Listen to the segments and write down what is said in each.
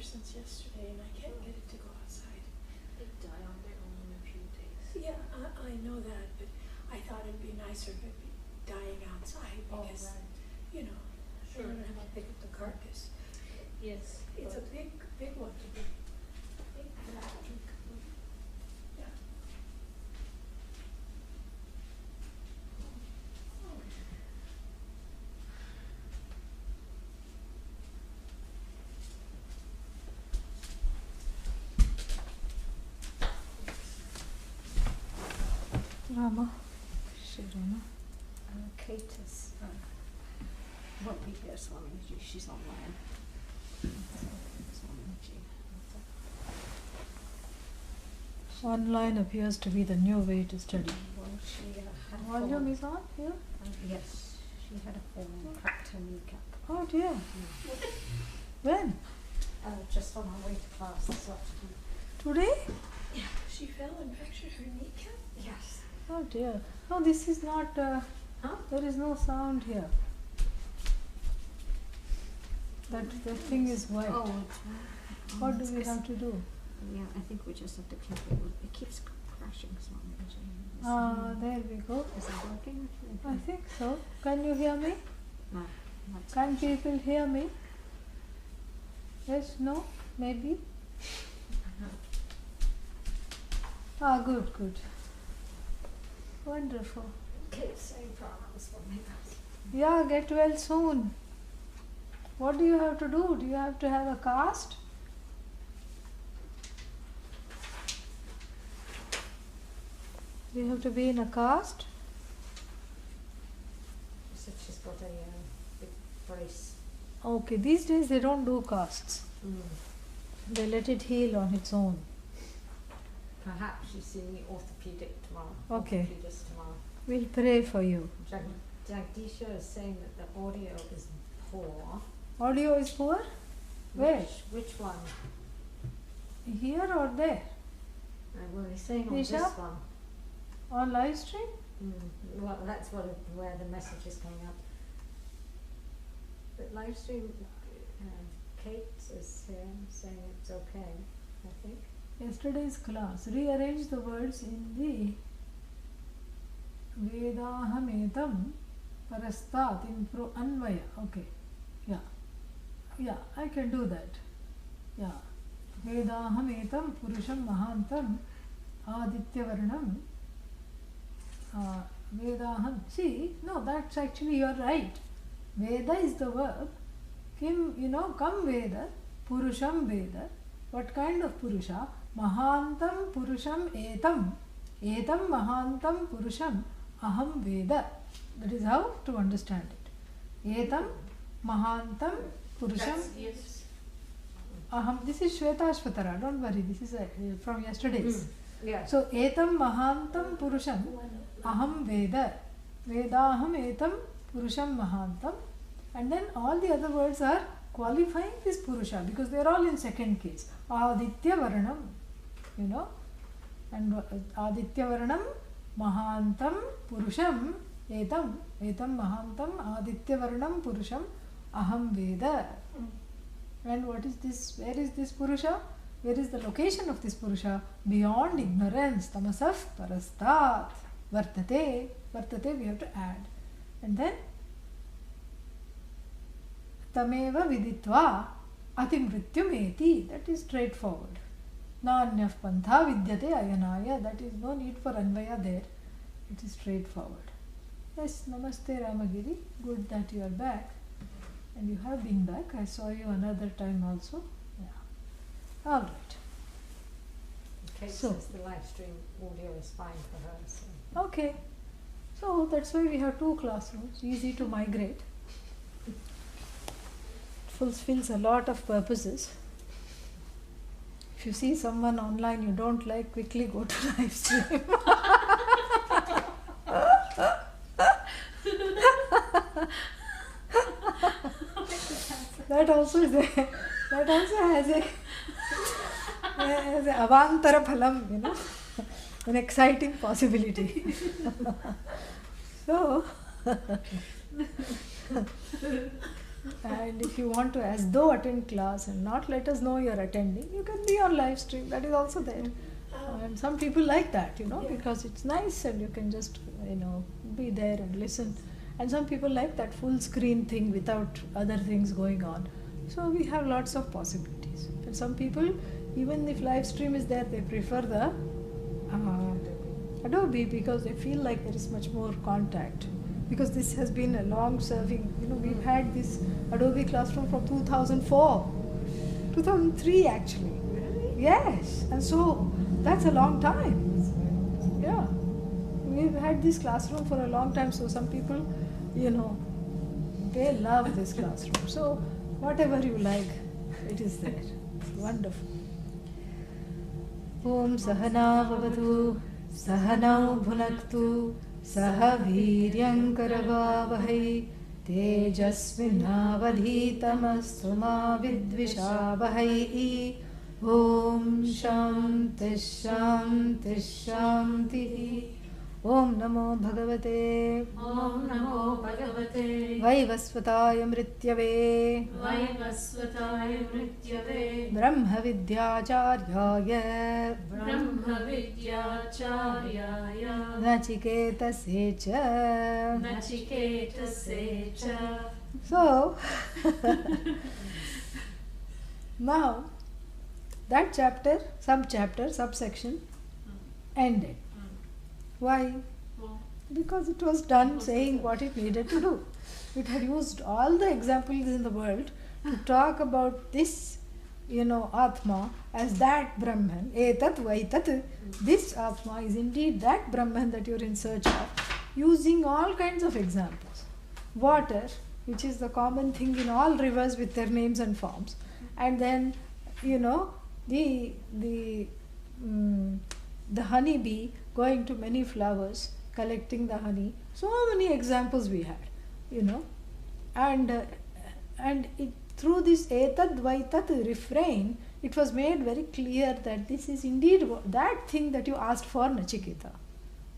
since yesterday and I can't get it to go outside. They die on their own in a few days. Yeah, I know that, but I thought it'd be nicer if it'd be dying outside because, you know, I don't have to pick up the carcass. Yes. It's a big one to be. Big fat. Yeah. Rama, Shirama. Kata's won't be here, Swamini. She's online. Online appears to be the new way to study. Well, she had a Volume is on here? yes, she had a fall and cracked her kneecap. Oh dear. When? Just on her way to class this afternoon. Today? Yeah, she fell and fractured her kneecap. Yes. Oh dear. No, this is not, there is no sound here. That thing is white. Oh, What do we have to do? yeah, I think we just have to click it. It keeps crashing, Swamini. There we go. Is it working? I think so. Can you hear me? No. That's Can people hear me? Yes, no, maybe? Good, good. Wonderful. okay, same problems for me. Yeah, get well soon. What do you have to do? Do you have to have a cast? Do you have to be in a cast? She said she's got a big brace. Okay, these days they don't do casts. They let it heal on its own. Perhaps she's seeing the orthopedic tomorrow. Okay. Orthopedist tomorrow. We'll pray for you. Jagdisha is saying that the audio is poor. Audio is poor? Where? Which one? Here or there? Well, he's saying on Nisha? this one. On live stream? Well, that's where the message is coming up. But live stream, Kate is here saying it's okay, I think. Yesterday's class. Rearrange the words in the Vedahametam Parastat in Anvaya. Okay. Yeah, I can do that. Yeah. Vedahametam Purusham Mahantam Adityavarnam Vedaham. See, no, that's actually, you're right. Veda is the verb. Kim, kam Veda, Purusham Veda. What kind of Purusha? Mahantam Purusham Etam. Etam Mahantam Purusham Aham Veda. That is how to understand it. Etam Mahantam Purusham. Yes. Aham. This is Shvetashvatara. Don't worry. This is from yesterday's. Yeah. So, Etam Mahantam Purusham Aham Veda. Vedaham Etam Purusham Mahantam. And then all the other words are qualifying this Purusha because they are all in second case. Aditya Varanam, and Aditya Varanam Mahantam Purusham Etam Mahantam Aditya Varanam Purusham Aham Veda. And what is this? Where is this Purusha? Where is the location of this Purusha? Beyond ignorance. Tamasaf Parastat. Vartate. Vartate we have to add. And then Tameva Viditva Atimrityumeti. That is straightforward. Nanyaf Pantha Vidyate Ayanaya. That is no need for Anvaya there. It is straightforward. Yes, Namaste Ramagiri. Good that you are back. And you have been back. I saw you another time also. Yeah. All right. Kate says the live stream audio is fine for her. So. Okay. So that's why we have two classrooms. Easy to migrate. Fulfills a lot of purposes. If you see someone online you don't like, quickly go to live stream. That also has a avantara phalam, an exciting possibility. So And if you want to as though attend class and not let us know you're attending, you can be on live stream. That is also there. And some people like that, because it's nice and you can just, be there and listen. And some people like that full screen thing without other things going on. So we have lots of possibilities. And some people, even if live stream is there, they prefer the Adobe because they feel like there is much more contact. Because this has been a long serving, we've had this Adobe Classroom from 2004, 2003 actually. Really? Yes, and so that's a long time. Yeah, we've had this classroom for a long time, so some people, they love this classroom. So whatever you like, it is there. Wonderful. Om Sahana Vavatu Sahanau Bhunaktu Saha Viryam Karavavahai Tejasvinavadhitamastu ma vidvishavahai. Om Shanti Shanti Shanti. Om Namo Bhagavate Om Namo Bhagavate Vaivasvataya Mrityave Vaivasvataya Mrityave Brahma Vidyacharyaya Brahma Vidyacharyaya Nachiketa Secha. Nachiketa Secha. So, now that chapter, subchapter, subsection ended. Why? Well, Because it was done saying what it needed to do. It had used all the examples in the world to talk about this, Atma as that Brahman, etat vaitat. This Atma is indeed that Brahman that you're in search of, using all kinds of examples. Water, which is the common thing in all rivers with their names and forms, and then, the honeybee going to many flowers, collecting the honey. So many examples we had, and it, through this etad vaitat refrain, it was made very clear that this is indeed that thing that you asked for, Nachiketa.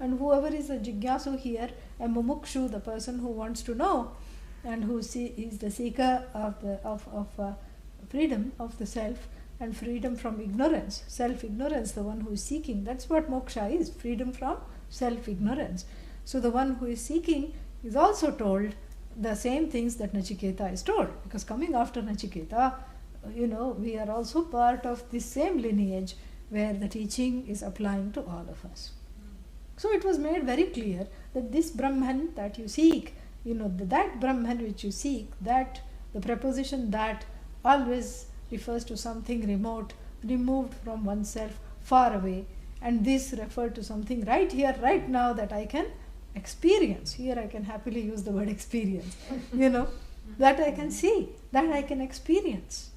And whoever is a jigyasu here, a mumukshu, the person who wants to know, and who is the seeker of freedom of the self, and freedom from ignorance, self-ignorance, the one who is seeking. That's what moksha is, freedom from self-ignorance. So the one who is seeking is also told the same things that Nachiketa is told. Because coming after Nachiketa, we are also part of this same lineage where the teaching is applying to all of us. So it was made very clear that this Brahman that you seek, that Brahman which you seek, that the preposition that always refers to something remote, removed from oneself, far away, and this referred to something right here, right now that I can experience. Here I can happily use the word experience, that I can see, that I can experience.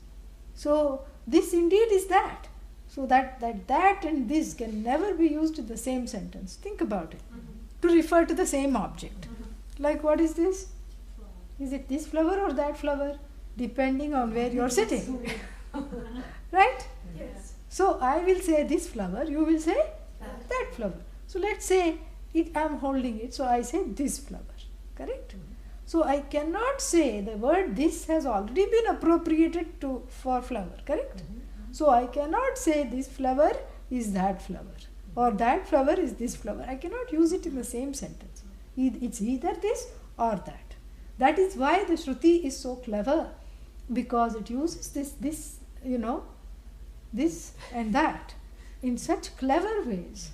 So this indeed is that. So that and this can never be used in the same sentence. Think about it. To refer to the same object. Like what is this? Is it this flower or that flower? Depending on where you are sitting. Right? yes. So I will say this flower, you will say that flower. So let's say I am holding it, so I say this flower. Correct? So I cannot say the word this has already been appropriated for flower. Correct? So I cannot say this flower is that flower or that flower is this flower. I cannot use it in the same sentence. It's either this or that. That is why the Shruti is so clever, because it uses this and that in such clever ways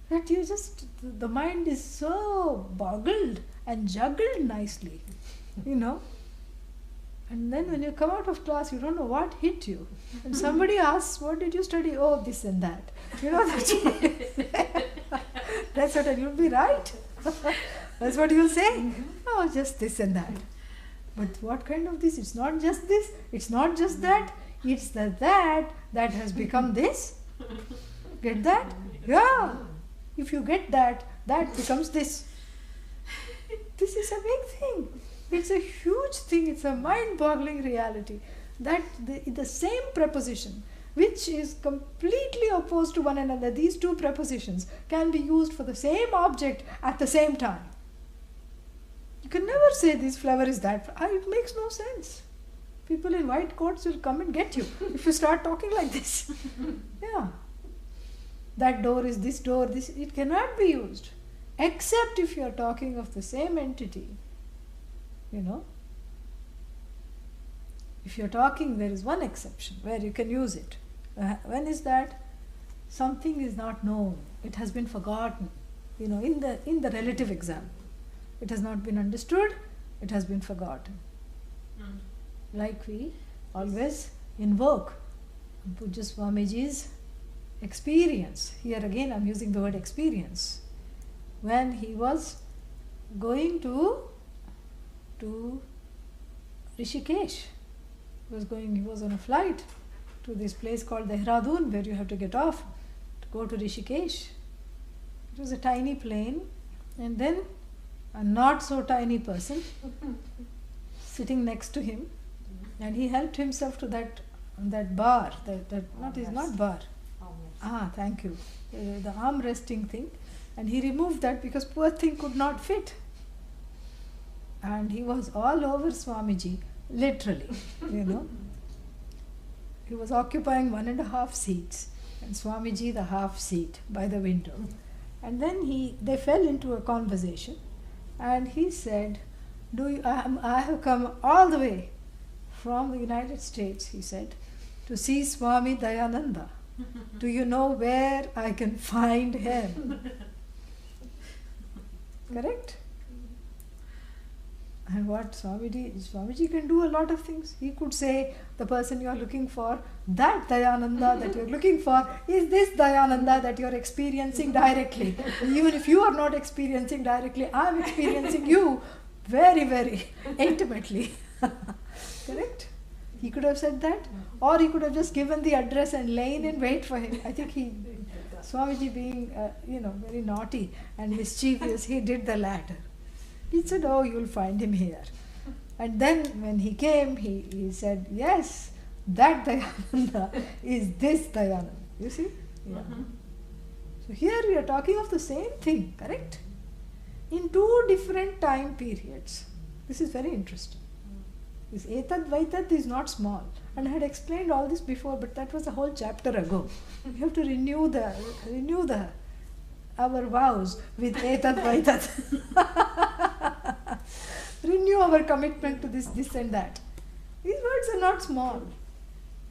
that the mind is so boggled and juggled nicely, And then when you come out of class, you don't know what hit you. And somebody asks, what did you study? Oh, this and that. That's what you'll be right. That's what you'll say. Oh, just this and that. But what kind of this? It's not just this. It's not just that. It's that has become this. Get that? Yeah. If you get that becomes this. This is a big thing. It's a huge thing. It's a mind-boggling reality. That the same preposition, which is completely opposed to one another, these two prepositions can be used for the same object at the same time. You can never say this flower is that. It makes no sense. People in white coats will come and get you if you start talking like this. Yeah. That door is this door, this, it cannot be used. Except if you are talking of the same entity. You know. If you are talking, there is one exception where you can use it. When is that? Something is not known. It has been forgotten. You know, in the relative example. It has not been understood, it has been forgotten. Like we always invoke Pujya Swamiji's experience. Here again I am using the word experience. When he was going to Rishikesh, he was on a flight to this place called Dehradun, where you have to get off to go to Rishikesh. It was a tiny plane, and then a not so tiny person sitting next to him, and he helped himself to that bar, not bar. Thank you. The arm resting thing, and he removed that because poor thing could not fit, and he was all over Swamiji, literally. You know, he was occupying 1.5 seats, and Swamiji the half seat by the window. And then they fell into a conversation, and he said, I have come all the way from the United States, he said, to see Swami Dayananda. Do you know where I can find him? Correct? And what Swamiji can do a lot of things. He could say, the person you are looking for, that Dayananda that you are looking for, is this Dayananda that you are experiencing directly. Even if you are not experiencing directly, I am experiencing you very, very intimately. Correct? He could have said that, or he could have just given the address and lain in wait for him. I think Swamiji being, very naughty and mischievous, he did the latter. He said, oh, you'll find him here. And then when he came, he said, yes, that Dayananda is this Dayananda. You see? Yeah. So here we are talking of the same thing, correct? In 2 different time periods. This is very interesting. This Etadvaitat is not small. And I had explained all this before, but that was a whole chapter ago. We have to renew our vows with Etadvaitat. Renew our commitment to this and that. These words are not small.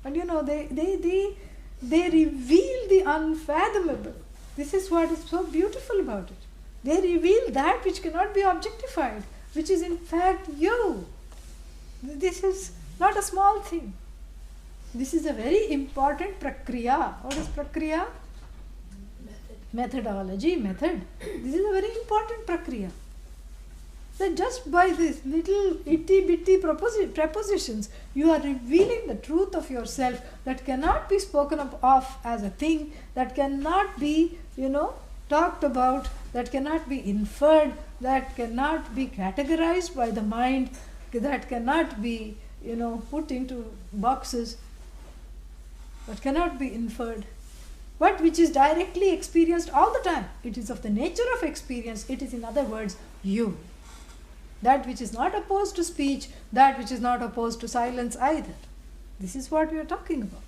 And they reveal the unfathomable. This is what is so beautiful about it. They reveal that which cannot be objectified, which is in fact you. This is not a small thing. This is a very important prakriya. What is prakriya? Methodology, method. This is a very important prakriya. That just by these little itty-bitty prepositions, you are revealing the truth of yourself that cannot be spoken of as a thing, that cannot be, talked about, that cannot be inferred, that cannot be categorized by the mind, that cannot be, put into boxes, that cannot be inferred, but which is directly experienced all the time. It is of the nature of experience. It is, in other words, you. That which is not opposed to speech, that which is not opposed to silence either. This is what we are talking about.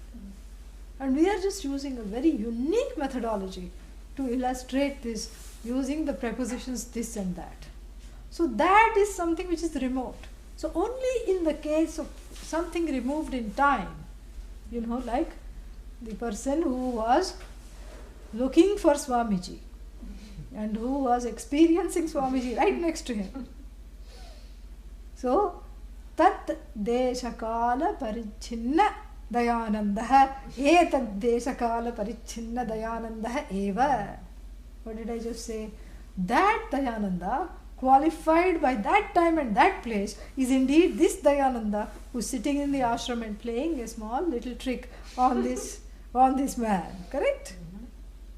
And we are just using a very unique methodology to illustrate this, using the prepositions this and that. So that is something which is remote. So only in the case of something removed in time, like the person who was looking for Swamiji and who was experiencing Swamiji right next to him. So, tat deshakala parichinna dayanandah etad deshakala parichinna dayanandah eva. What did I just say? That Dayananda, qualified by that time and that place, is indeed this Dayananda who is sitting in the ashram and playing a small little trick on this man. Correct?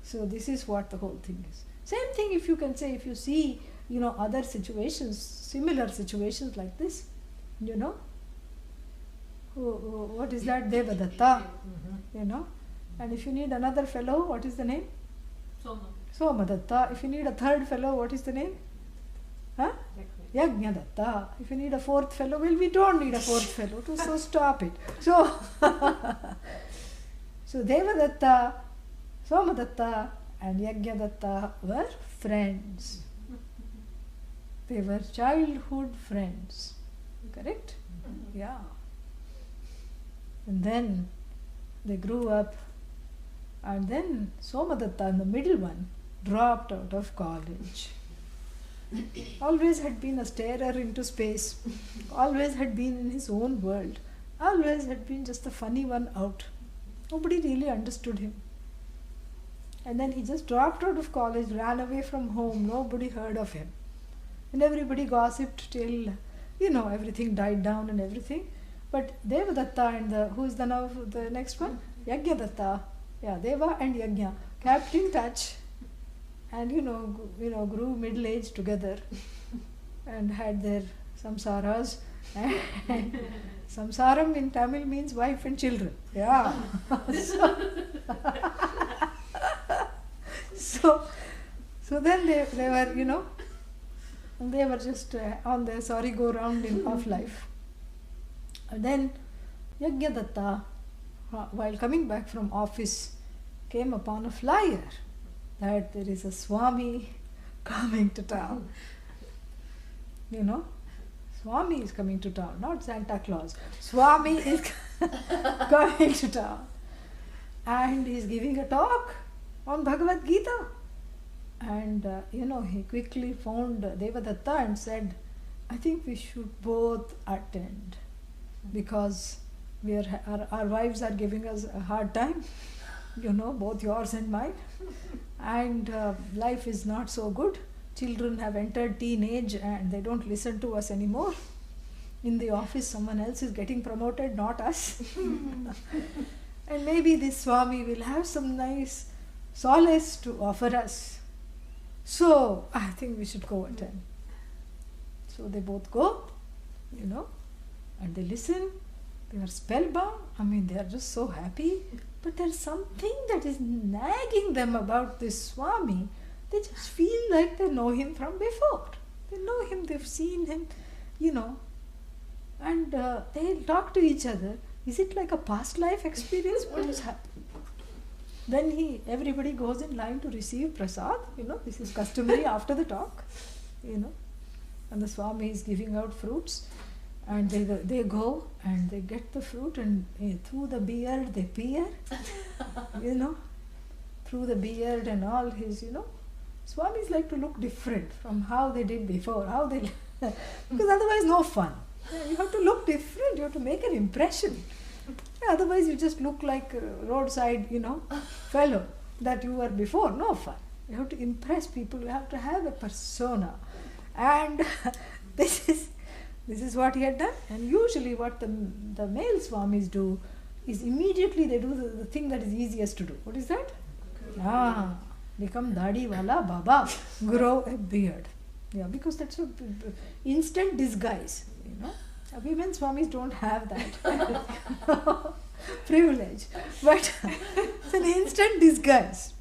So this is what the whole thing is. Same thing if you can say, if you see, other situations, similar situations like this, what is that? Devadatta, and if you need another fellow, what is the name? Somadatta. If you need a third fellow, what is the name? Huh? Yajnadatta. If you need a fourth fellow, well, we don't need a fourth fellow, so stop it. So, so Devadatta, Somadatta and Yajnadatta were friends. They were childhood friends. Correct? Yeah. And then they grew up, and then Somadatta, the middle one, dropped out of college. Always had been a starer into space, always had been in his own world, always had been just the funny one out. Nobody really understood him. And then he just dropped out of college, ran away from home, nobody heard of him. And everybody gossiped till, everything died down and everything. But Devadatta and who is the next one? Yajnadatta. Yeah, Deva and Yajna kept in touch and grew middle age together and had their samsaras. And samsaram in Tamil means wife and children. Yeah. So then they were, they were just on their sorry go round of life. And then Yajnadatta, while coming back from office, came upon a flyer that there is a Swami coming to town. Swami is coming to town, not Santa Claus. Swami is coming to town. And he is giving a talk on Bhagavad Gita. And, he quickly phoned Devadatta and said, I think we should both attend because our wives are giving us a hard time, both yours and mine. And life is not so good. Children have entered teenage and they don't listen to us anymore. In the office, someone else is getting promoted, not us. And maybe this Swami will have some nice solace to offer us. So, I think we should go attend. So they both go, and they listen. They are spellbound. They are just so happy. But there's something that is nagging them about this Swami. They just feel like they know him from before. They know him, they've seen him, and they'll talk to each other. Is it like a past life experience? What is happening? Then everybody goes in line to receive prasad. This is customary after the talk. And the Swami is giving out fruits. And they go and they get the fruit and through the beard they peer. Through the beard and all his, Swamis like to look different from how they did before. Because otherwise no fun. You have to look different. You have to make an impression. Otherwise you just look like a roadside, fellow that you were before. No fun. You have to impress people. You have to have a persona. And this is what he had done. And usually what the male Swamis do is immediately they do the thing that is easiest to do. What is that? Become dadi wala baba, grow a beard. Yeah, because that's an instant disguise, Women Swamis don't have that privilege. But it's an instant disguise.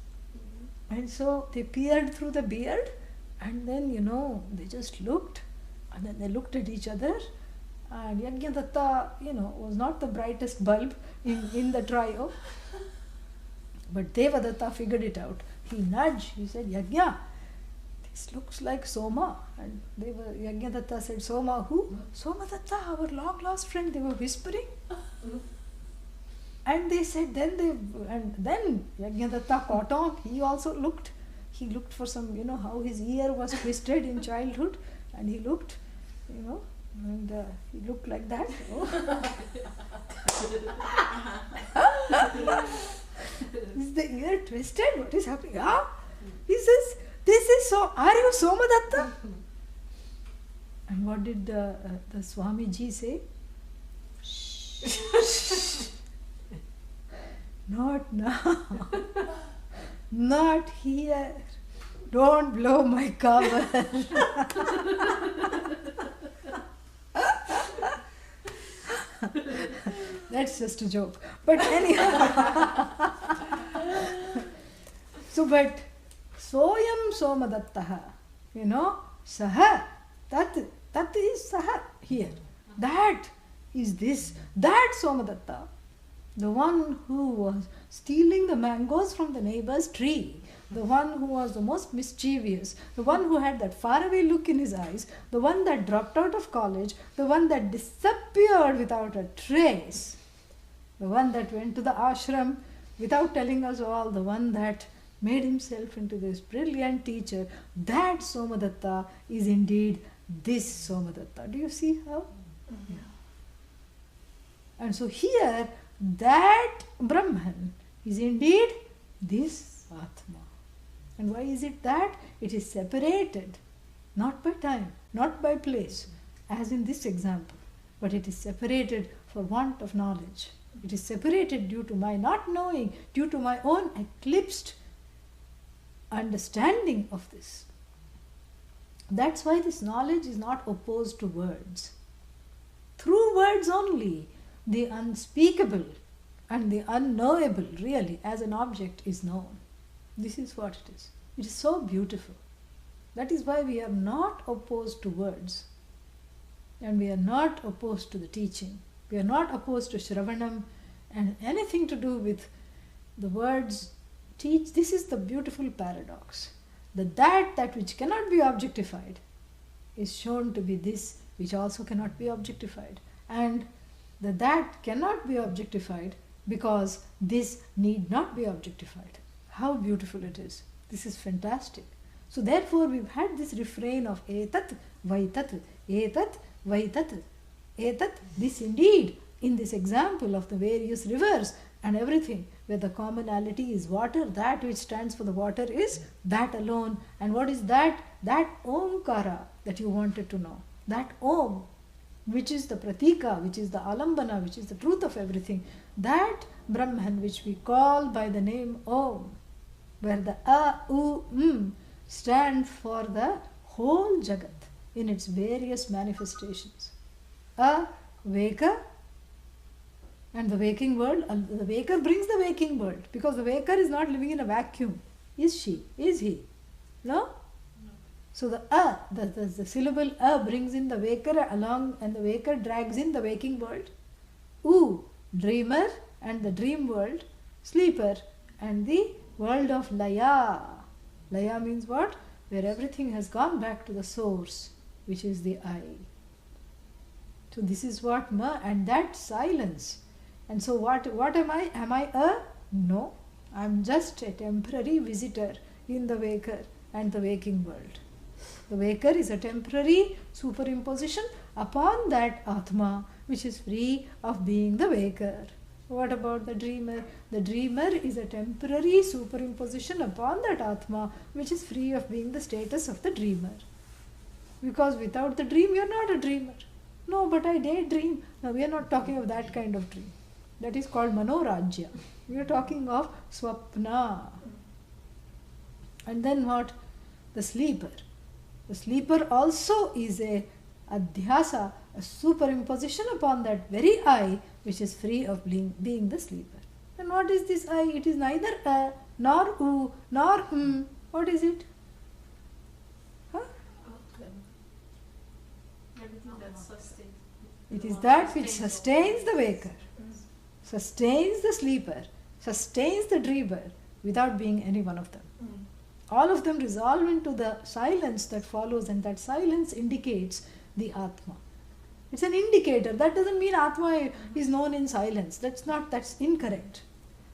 And so they peered through the beard and then, they just looked and then they looked at each other. And Yajnadatta, was not the brightest bulb in the trio. But Devadatta figured it out. He nudged, he said, Yajna, this looks like Soma. And Yajnadatta said, Soma who? Somadatta, our long lost friend. They were whispering. And they said, then Yajnadatta caught on. He also looked. He looked for some, how his ear was twisted in childhood. And he looked, and he looked like that. Is the ear twisted? What is happening? This is so. Are you Somadatta? And what did the Swamiji say? Shh. Not now. Not here. Don't blow my cover. That's just a joke. But anyhow. So, but Soyam Somadattaha, Saha, Tat, Tat is Saha here. That is this. That Somadatta, the one who was stealing the mangoes from the neighbor's tree, the one who was the most mischievous, the one who had that faraway look in his eyes, the one that dropped out of college, the one that disappeared without a trace, the one that went to the ashram without telling us all, the one that made himself into this brilliant teacher, that Somadatta is indeed this Somadatta. Do you see how? Yeah. And so here, that Brahman is indeed this Atma. And why is it that? It is separated, not by time, not by place, as in this example, but it is separated for want of knowledge. It is separated due to my not knowing, due to my own eclipsed understanding of this. That's why this knowledge is not opposed to words. Through words only, the unspeakable and the unknowable really as an object is known. This is what it is. It is so beautiful. That is why we are not opposed to words. And we are not opposed to the teaching. We are not opposed to Shravanam and anything to do with the words teach. This is the beautiful paradox. That which cannot be objectified is shown to be this which also cannot be objectified. And that cannot be objectified because this need not be objectified. How beautiful it is. This is fantastic. So therefore we've had this refrain of etat vaitat, etat vaitat, etat, this indeed, in this example of the various rivers and everything, where the commonality is water, that which stands for the water is that alone. And what is that? That Omkara that you wanted to know. That Om, which is the pratika, which is the alambana, which is the truth of everything. That Brahman which we call by the name Om, where the A, U, M stand for the whole Jagat in its various manifestations. A waker, and the waking world, the waker brings the waking world, because the waker is not living in a vacuum. Is she? Is he? No? So the A, the syllable A brings in the waker along, and the waker drags in the waking world. U, dreamer and the dream world, sleeper and the world of Laya. Laya means what? Where everything has gone back to the source, which is the I. So this is what Ma, and that silence. And so what am I? Am I a? No. I am just a temporary visitor in the waker and the waking world. The waker is a temporary superimposition upon that Atma, which is free of being the waker. What about the dreamer? The dreamer is a temporary superimposition upon that Atma, which is free of being the status of the dreamer. Because without the dream, you are not a dreamer. No, but I daydream. No, we are not talking of that kind of dream. That is called Manorajya. We are talking of Swapna. And then what? The sleeper. The sleeper also is a adhyasa, a superimposition upon that very I, which is free of being the sleeper. And what is this I? It is neither a, nor u, nor m. What is it? Huh? Everything that sustains. It is that which sustains the waker, sustains the sleeper, sustains the dreamer, without being any one of them. All of them resolve into the silence that follows, and that silence indicates the Atma. It's an indicator. That doesn't mean Atma is known in silence. That's incorrect.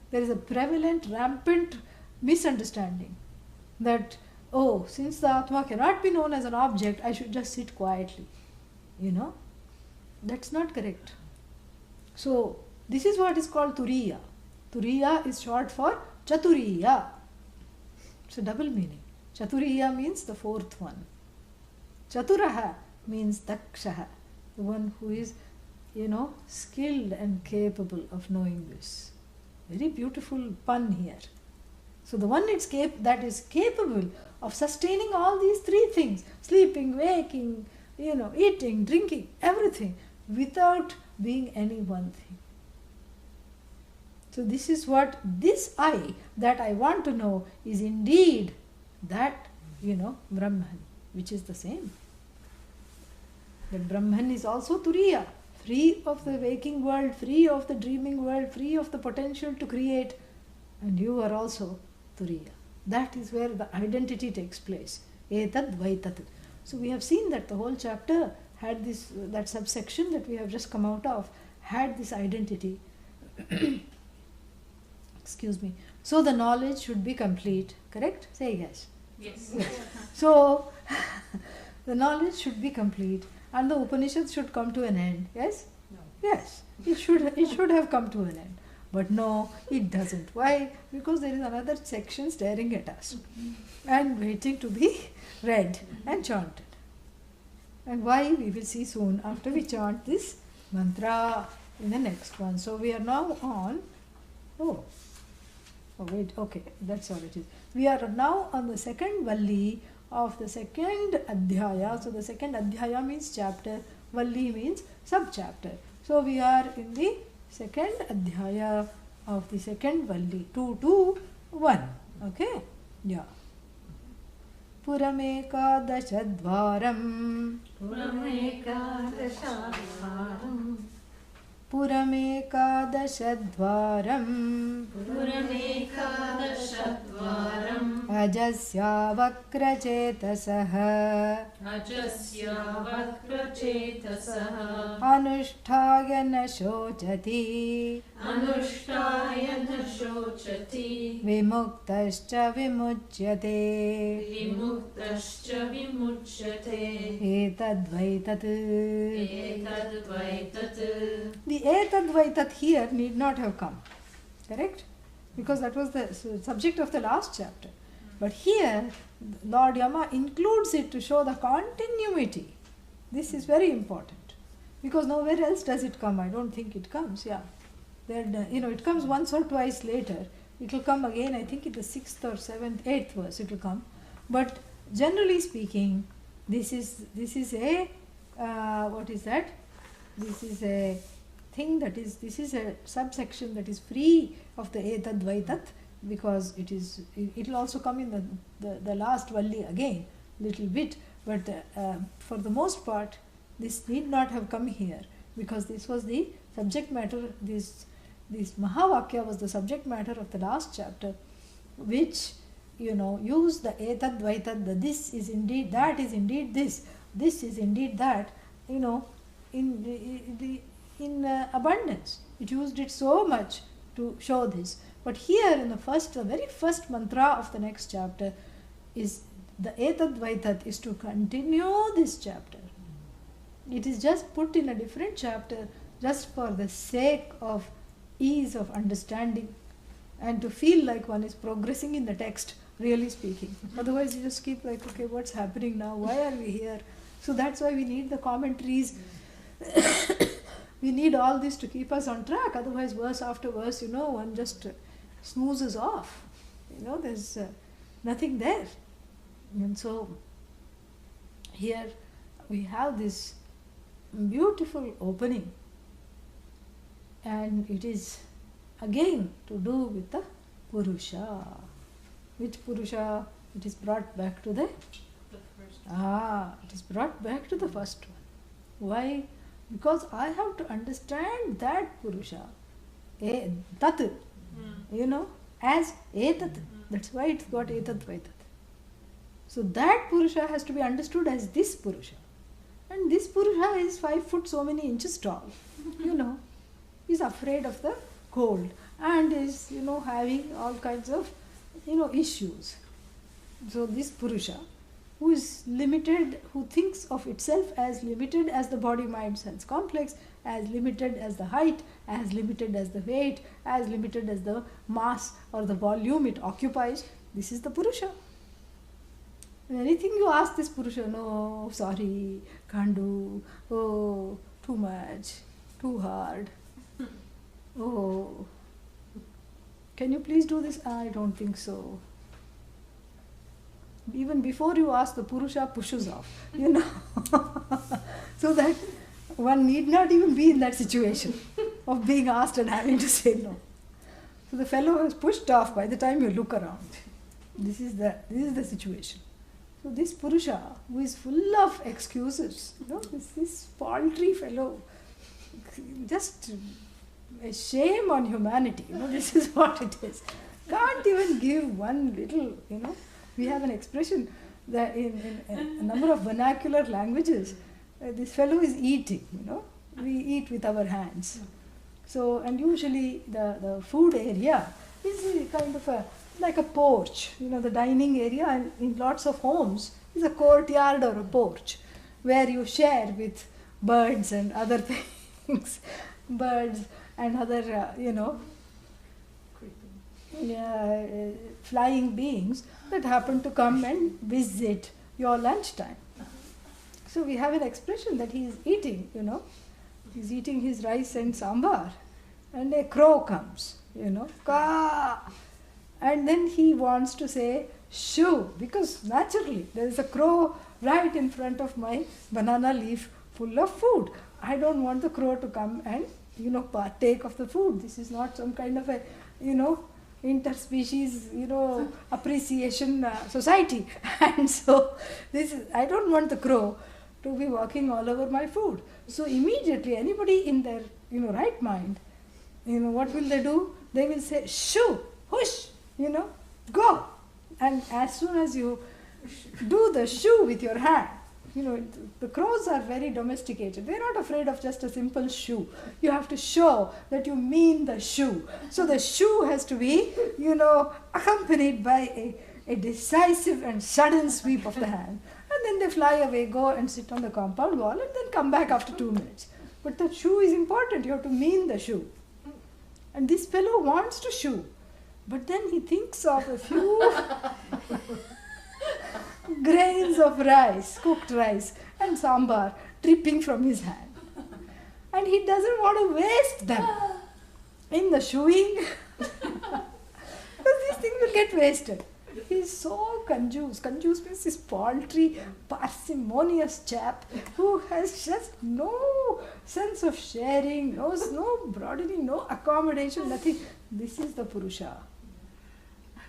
There is a prevalent, rampant misunderstanding that, oh, since the Atma cannot be known as an object, I should just sit quietly. You know? That's not correct. So, this is what is called Turiya. Turiya is short for Chaturiya. It's a double meaning. Chaturiya means the fourth one. Chaturaha means Dakshaha, the one who is, skilled and capable of knowing this. Very beautiful pun here. So the one that is capable of sustaining all these three things, sleeping, waking, eating, drinking, everything, without being any one thing. So this is what this I that I want to know is indeed that, Brahman, which is the same. That Brahman is also Turiya, free of the waking world, free of the dreaming world, free of the potential to create. And you are also Turiya. That is where the identity takes place. Etad Vaitat. So we have seen that the whole chapter had this, that subsection that we have just come out of, had this identity. Excuse me. So the knowledge should be complete. Correct? Say yes. Yes. So the knowledge should be complete and the Upanishads should come to an end. Yes? No. Yes. It should have come to an end. But no, it doesn't. Why? Because there is another section staring at us and waiting to be read and chanted. And why? We will see soon after we chant this mantra in the next one. So we are now on, oh wait, okay, that's all it is. We are now on the second Valli of the second Adhyaya. So the second Adhyaya means chapter, Valli means sub-chapter. So we are in the second Adhyaya of the second Valli, 2 to 1. Okay? Yeah. Puramekadashadvaram Puramekadashadvaram Puramekadashadvaram Puramekadashadvaram Ajasya vakrachetasah Ajasya vakrachetasah Anushtaya na shochati Anushtaya na shochati Vimuktascha vimuchyate Vimuktascha vimuchyate Etadvaitat. Etadvaitat. The Etadvaitat here need not have come. Correct? Because that was the subject of the last chapter. But here, Lord Yama includes it to show the continuity. This is very important. Because nowhere else does it come. I don't think it comes. Yeah. Then, it comes once or twice later. It will come again, I think in the 6th or 7th, 8th verse it will come. But generally speaking, this is a, what is that? This is a thing this is a subsection that is free of the Etadvaitat, because it will also come in the last Valli again, little bit, but for the most part, this need not have come here, because this was the subject matter, this Mahavakya was the subject matter of the last chapter, which, used the Etadvaitat, the this is indeed, that is indeed this is indeed that, in abundance. It used it so much to show this. But here in the very first mantra of the next chapter is the Etadvaitat is to continue this chapter. It is just put in a different chapter just for the sake of ease of understanding and to feel like one is progressing in the text, really speaking. Otherwise you just keep like, okay, what's happening now? Why are we here? So that's why we need the commentaries. We need all this to keep us on track. Otherwise, verse after verse, one just snoozes off. There's nothing there. And so, here we have this beautiful opening. And it is again to do with the Purusha. Which Purusha? It is brought back to the first. It is brought back to the first one. Why? Because I have to understand that Purusha, Tat, as Etat. That's why it's got Etadvaitat. So that Purusha has to be understood as this Purusha. And this Purusha is 5 foot so many inches tall. Is afraid of the cold and is, having all kinds of, issues. So this Purusha, who is limited, who thinks of itself as limited as the body, mind, sense complex, as limited as the height, as limited as the weight, as limited as the mass or the volume it occupies, this is the Purusha. And anything you ask this Purusha, no, sorry, can't do, oh, too much, too hard, oh, can you please do this? I don't think so. Even before you ask, the Purusha pushes off, so that one need not even be in that situation of being asked and having to say no. So the fellow has pushed off by the time you look around. This is the situation. So this Purusha, who is full of excuses, this paltry fellow, just a shame on humanity, this is what it is. Can't even give one little, we have an expression that in a number of vernacular languages, this fellow is eating, we eat with our hands. So, and usually the food area is kind of like a porch, the dining area, and in lots of homes is a courtyard or a porch where you share with birds and other things, birds and other, flying beings that happen to come and visit your lunchtime. So we have an expression that he is eating, he's eating his rice and sambar, and a crow comes, ka, and then he wants to say shoo, because naturally there is a crow right in front of my banana leaf full of food. I don't want the crow to come and partake of the food. This is not some kind of a interspecies appreciation society, and so I don't want the crow to be walking all over my food. So immediately anybody in their right mind, what will they do? They will say shoo, hush, go. And as soon as you do the shoo with your hand, the crows are very domesticated. They're not afraid of just a simple shoo. You have to show that you mean the shoo. So the shoo has to be, accompanied by a decisive and sudden sweep of the hand. And then they fly away, go and sit on the compound wall, and then come back after 2 minutes. But the shoo is important. You have to mean the shoo. And this fellow wants to shoo. But then he thinks of a few grains of rice, cooked rice, and sambar dripping from his hand. And he doesn't want to waste them in the shooing, because these things will get wasted. He is so conjuice. Conjuice means this paltry, parsimonious chap who has just no sense of sharing, no broadening, no accommodation, nothing. This is the Purusha.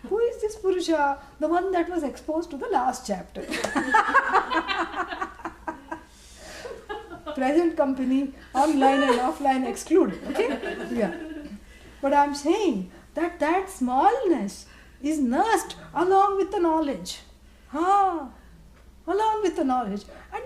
Who is this Purusha? The one that was exposed to the last chapter. Present company, online and offline excluded. Okay? Yeah. But I am saying that smallness is nursed along with the knowledge. Along with the knowledge. And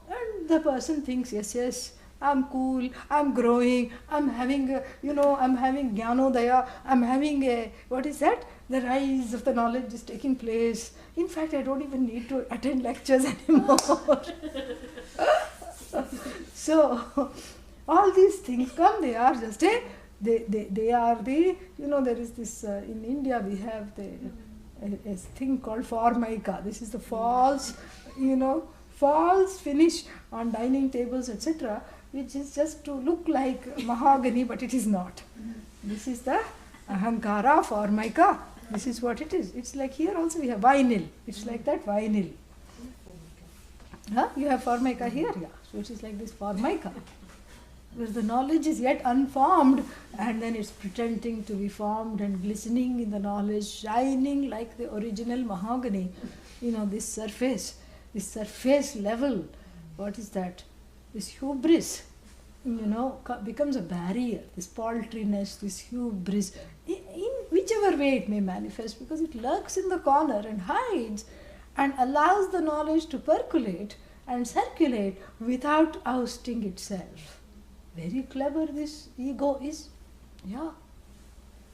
and the person thinks, yes, I'm cool, I'm growing, I'm having, I'm having Jnanodaya, I'm having what is that? The rise of the knowledge is taking place. In fact, I don't even need to attend lectures anymore. So, all these things come, they are just they are the, there is this, in India we have a thing called formica. This is the false finish on dining tables, etc., which is just to look like mahogany, but it is not. This is the ahankara formica. This is what it is. It's like here also we have vinyl. It's like that vinyl. You have formica here, yeah. So it is like this formica. Where the knowledge is yet unformed, and then it's pretending to be formed and glistening in the knowledge, shining like the original mahogany. This surface level, what is that? This hubris, becomes a barrier. This paltriness, this hubris, in whichever way it may manifest, because it lurks in the corner and hides and allows the knowledge to percolate and circulate without ousting itself. Very clever this ego is. Yeah.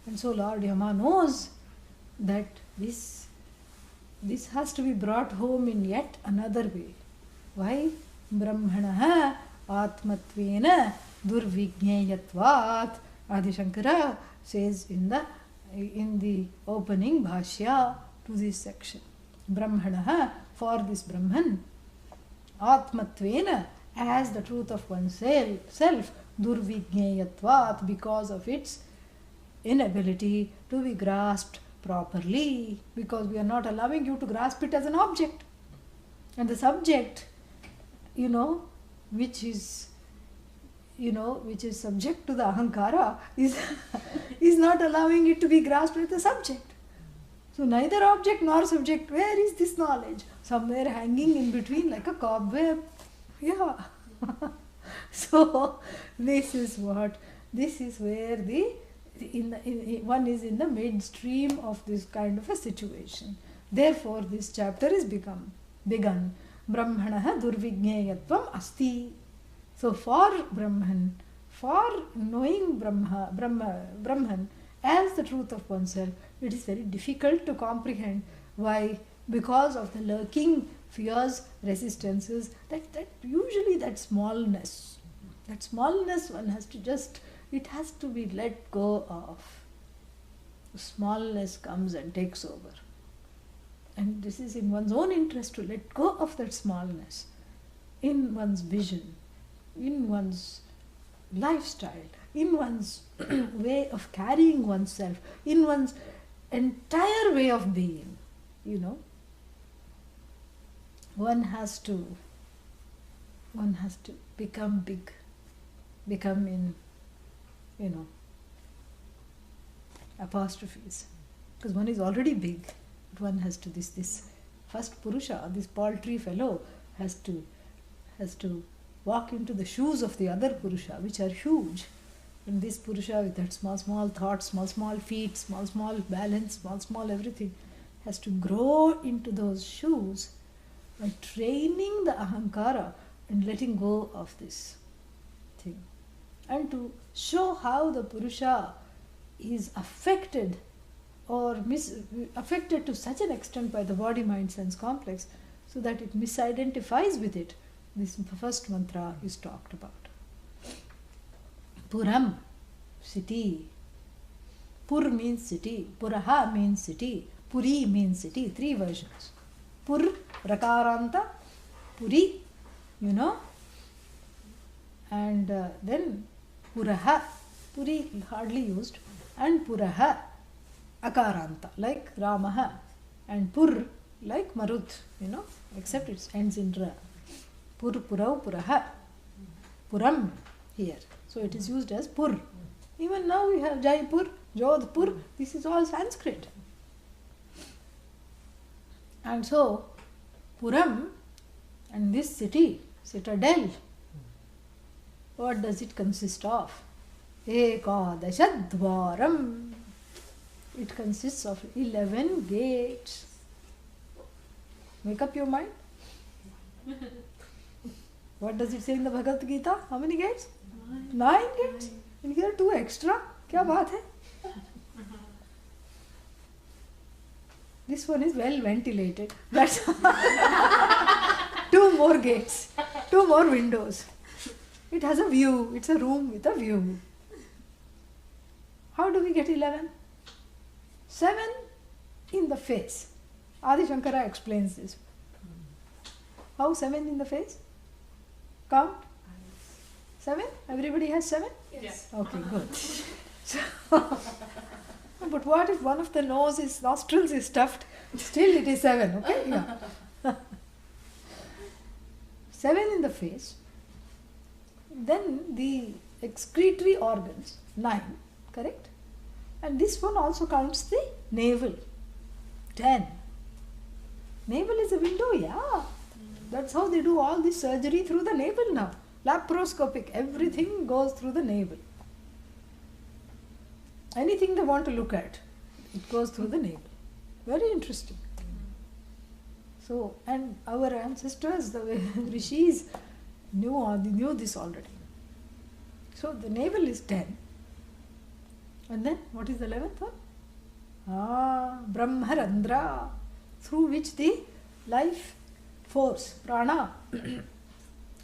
And so Lord Yama knows that this has to be brought home in yet another way. Why? Brahmanaha atmatvena durvigneyatvat. Adi Shankara says in the opening bhashya to this section. Brahmanaha, for this Brahman, atmatvena, as the truth of oneself, durvigneyatvat, because of its inability to be grasped properly, because we are not allowing you to grasp it as an object. And the subject, which is subject to the ahankara, is not allowing it to be grasped as the subject. So neither object nor subject, where is this knowledge? somewhere hanging in between like a cobweb. Yeah. So this is where one is in the midstream of this kind of a situation. Therefore, this chapter is begun. Brahmanaha durvigneyatvam asti. So for Brahman, for knowing Brahman as the truth of oneself, it is very difficult to comprehend. Why? Because of the lurking fears, resistances, that usually that smallness one has to it has to be let go of. Smallness comes and takes over. And this is in one's own interest to let go of that smallness in one's vision, in one's lifestyle, in one's way of carrying oneself, in one's entire way of being, One has to become big, become in, apostrophes. Because one is already big, but one has to, this first Purusha, this paltry fellow, has to walk into the shoes of the other Purusha, which are huge. And this Purusha with that small thoughts, small feet, small balance, small everything, has to grow into those shoes by training the ahankara and letting go of this thing. And to show how the Purusha is affected or affected to such an extent by the body, mind, sense complex, so that it misidentifies with it. This first mantra is talked about. Puram, city. Pur means city. Puraha means city. Puri means city. 3 versions. Pur, Rakaranta, Puri, and then Puraha, Puri hardly used, and Puraha, Akaranta, like Ramaha, and Pur, like Marut, except it ends in Ra. Pur, Purau, Puraha, Puram here. So it is used as Pur. Even now we have Jaipur, Jodhpur, this is all Sanskrit. And so, Puram and this city, citadel, what does it consist of? Ekadashadvaram. It consists of 11 gates. Make up your mind. What does it say in the Bhagavad Gita? How many gates? 9 gates. And here 2 extra. Kya baat hai? This one is well ventilated. That's 2 more gates, 2 more windows. It has a view. It's a room with a view. How do we get 11? 7 in the face. Adi Shankara explains this. How 7 in the face? Count. 7? Everybody has 7? Yes. Okay, good. So, but what if one of the nostrils is stuffed? Still it is 7, okay? Yeah. 7 in the face. Then the excretory organs, 9, correct? And this one also counts the navel, 10. Navel is a window, yeah. That's how they do all this surgery through the navel now. Laparoscopic, everything goes through the navel. Anything they want to look at, it goes through the navel. Very interesting. So, and our ancestors, the rishis, knew this already. So the navel is 10. And then what is the 11th one? Brahmarandra, through which the life force, prana,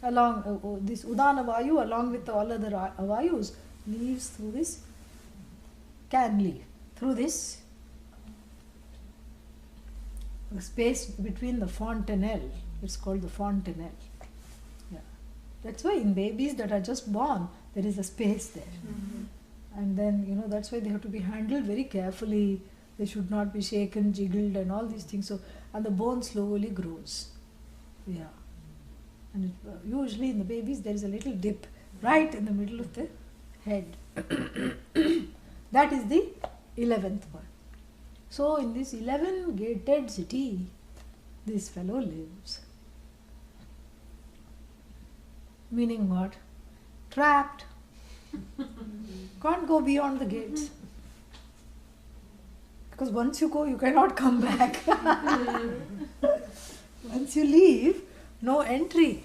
along this Udana Vayu, along with all other Vayus, leaves through this, can leave through this space between the fontanelle. It's called the fontanelle. Yeah. That's why in babies that are just born, there is a space there. Mm-hmm. And then, that's why they have to be handled very carefully. They should not be shaken, jiggled and all these things. So, and the bone slowly grows. Yeah. And usually in the babies there is a little dip right in the middle of the head. That is the 11th one. So in this 11 gated city, this fellow lives. Meaning what? Trapped. Can't go beyond the gates. Because once you go, you cannot come back. Once you leave, no entry.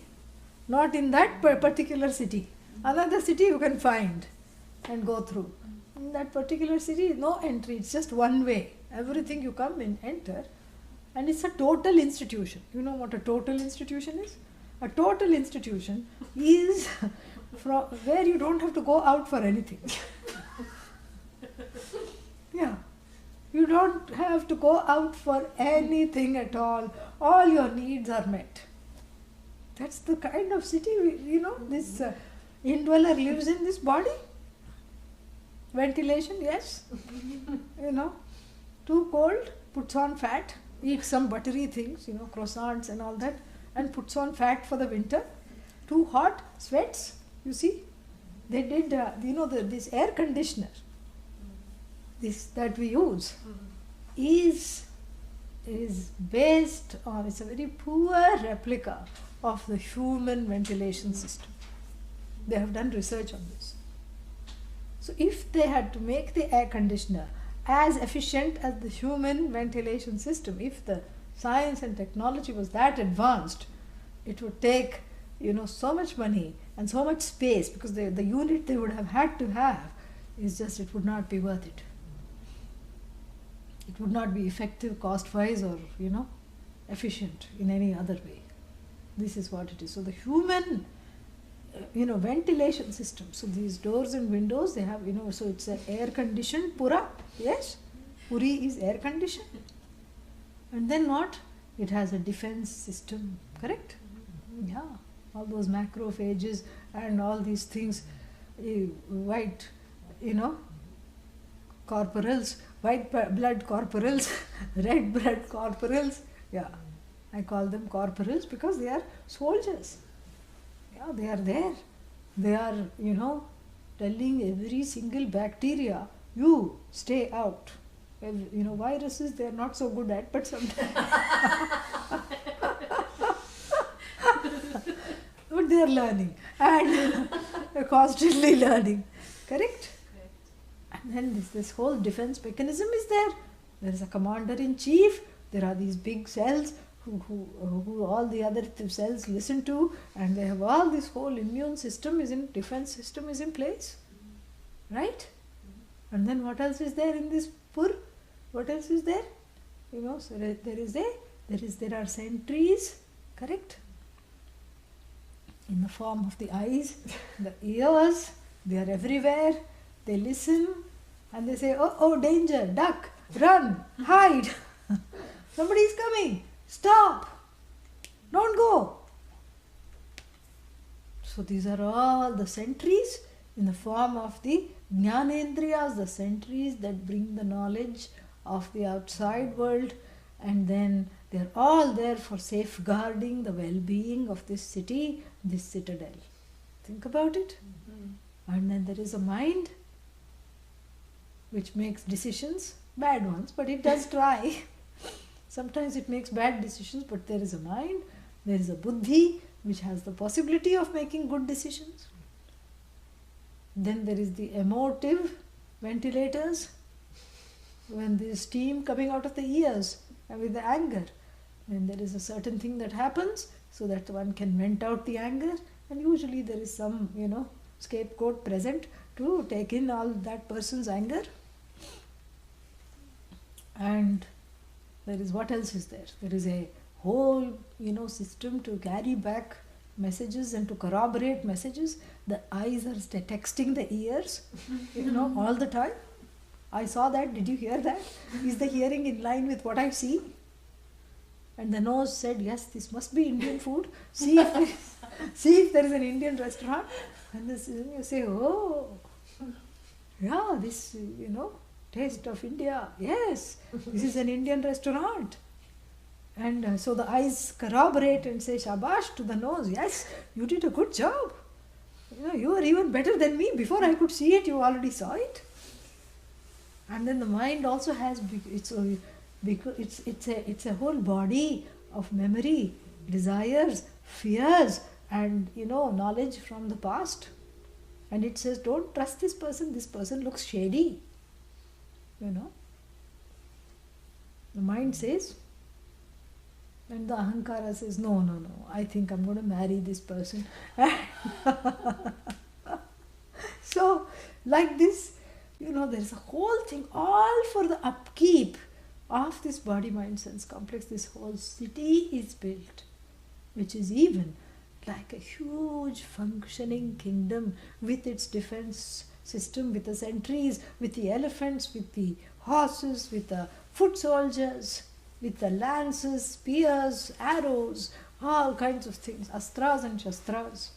Not in that particular city. Another city you can find and go through. In that particular city, no entry. It's just one way. Everything you come in, enter. And it's a total institution. You know what a total institution is? A total institution is from where you don't have to go out for anything. Yeah. You don't have to go out for anything at all. All your needs are met. That's the kind of city, this indweller lives in this body. Ventilation, yes. Too cold, puts on fat, eats some buttery things, croissants and all that, and puts on fat for the winter. Too hot, sweats, you see. They did, this air conditioner, this that we use, is based on, it's a very poor replica of the human ventilation system. They have done research on this. So if they had to make the air conditioner as efficient as the human ventilation system, if the science and technology was that advanced, it would take so much money and so much space, because the unit they would have had to have is just, it would not be worth it. It would not be effective cost-wise or efficient in any other way. This is what it is. So the human ventilation system. So these doors and windows, they have, so it's an air-conditioned pura. Yes? Puri is air-conditioned. And then what? It has a defense system. Correct? Yeah. All those macrophages and all these things, white, corporals, white blood corporals, red blood corporals. Yeah. I call them corporals because they are soldiers. Yeah, they are there. They are, telling every single bacteria, you stay out. Viruses they are not so good at, but sometimes. But they are learning and they're constantly learning. Correct? And then this whole defense mechanism is there. There is a commander-in-chief. There are these big cells who all the other cells listen to, and they have all this whole immune system defense system is in place, right? And then what else is there in this pur? What else is there? So there are sentries, correct? In the form of the eyes, the ears, they are everywhere. They listen and they say, oh, danger, duck, run, hide. Somebody is coming. Stop! Don't go! So these are all the sentries in the form of the jnanendriyas, the sentries that bring the knowledge of the outside world, and then they are all there for safeguarding the well-being of this city, this citadel. Think about it. Mm-hmm. And then there is a mind which makes decisions, bad ones, but it does try. Sometimes it makes bad decisions, but there is a mind, there is a buddhi, which has the possibility of making good decisions. Then there is the emotive ventilators, when there is steam coming out of the ears and with the anger. When there is a certain thing that happens, so that one can vent out the anger, and usually there is some, scapegoat present to take in all that person's anger. And there is, what else is there? There is a whole, system to carry back messages and to corroborate messages. The eyes are texting the ears, all the time. I saw that. Did you hear that? Is the hearing in line with what I see? And the nose said, yes, this must be Indian food. See if there is an Indian restaurant. And you say, oh, yeah, this, taste of India. Yes, this is an Indian restaurant. And so the eyes corroborate and say, shabash to the nose. Yes, you did a good job. You are even better than me. Before I could see it, you already saw it. And then the mind also has, it's a whole body of memory, desires, fears, and knowledge from the past. And it says, don't trust this person looks shady. The mind says, and the ahankara says, no, I think I'm going to marry this person. So, like this, there's a whole thing, all for the upkeep of this body, mind, sense complex. This whole city is built, which is even like a huge functioning kingdom with its defense system, with the sentries, with the elephants, with the horses, with the foot soldiers, with the lances, spears, arrows, all kinds of things, astras and shastras.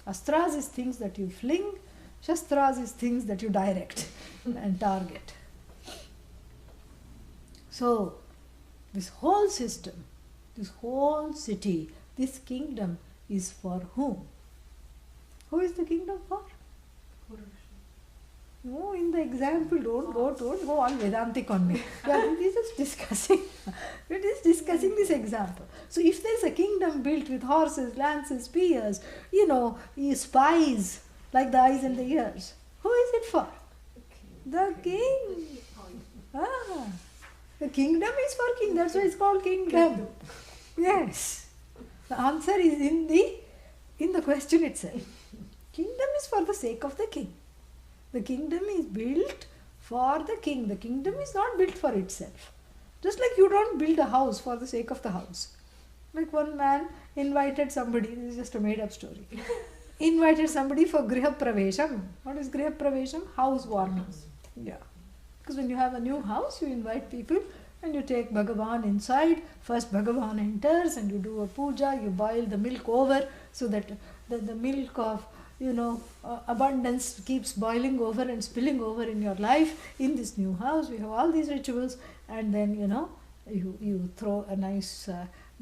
Astras is things that you fling, shastras is things that you direct and target. So, this whole system, this whole city, this kingdom is for whom? Who is the kingdom for? No, in the example, don't go all Vedantic on me. It is just discussing. It is discussing this example. So if there is a kingdom built with horses, lances, spears, spies, like the eyes and the ears, who is it for? The king. The kingdom is for king. That's why it's called kingdom. Yes. The answer is in the question itself. Kingdom is for the sake of the king. The kingdom is built for the king. The kingdom is not built for itself. Just like you don't build a house for the sake of the house. Like one man invited somebody, this is just a made up story, invited somebody for Griha Pravesham. What is Griha Pravesham? House warming. Yeah. Because when you have a new house, you invite people and you take Bhagavan inside. First Bhagavan enters and you do a puja, you boil the milk over so that the milk of abundance keeps boiling over and spilling over in your life. In this new house, we have all these rituals, and then you throw a nice